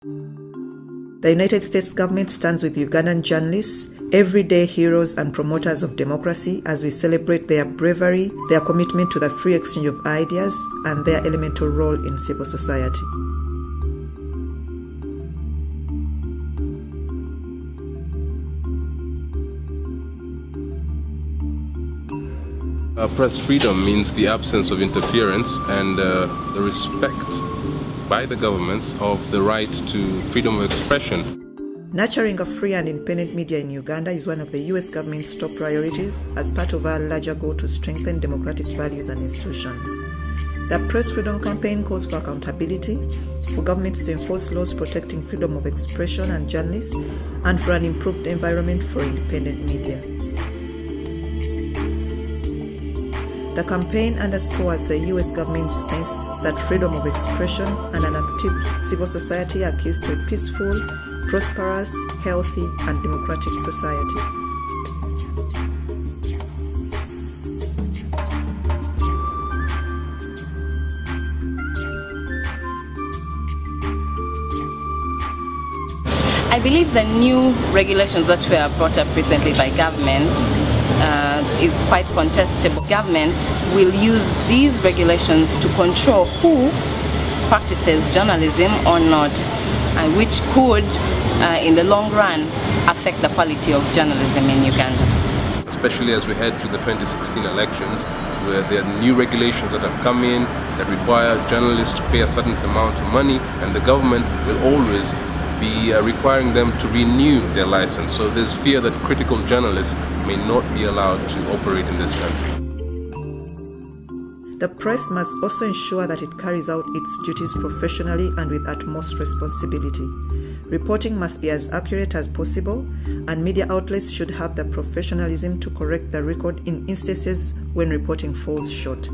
The United States government stands with Ugandan journalists, everyday heroes and promoters of democracy, as we celebrate their bravery, their commitment to the free exchange of ideas, and their elemental role in civil society. Press freedom means the absence of interference and the respect by the governments of the right to freedom of expression. Nurturing a free and independent media in Uganda is one of the US government's top priorities as part of our larger goal to strengthen democratic values and institutions. The Press Freedom Campaign calls for accountability, for governments to enforce laws protecting freedom of expression and journalists, and for an improved environment for independent media. The campaign underscores the US government's stance that freedom of expression and an active civil society are keys to a peaceful, prosperous, healthy, and democratic society. I believe the new regulations that were brought up recently by government is quite contestable. Government will use these regulations to control who practices journalism or not, and which could, in the long run, affect the quality of journalism in Uganda. Especially as we head to the 2016 elections, where there are new regulations that have come in that require journalists to pay a certain amount of money, and the government will always be requiring them to renew their license. So there's fear that critical journalists may not be allowed to operate in this country. The press must also ensure that it carries out its duties professionally and with utmost responsibility. Reporting must be as accurate as possible, and media outlets should have the professionalism to correct the record in instances when reporting falls short.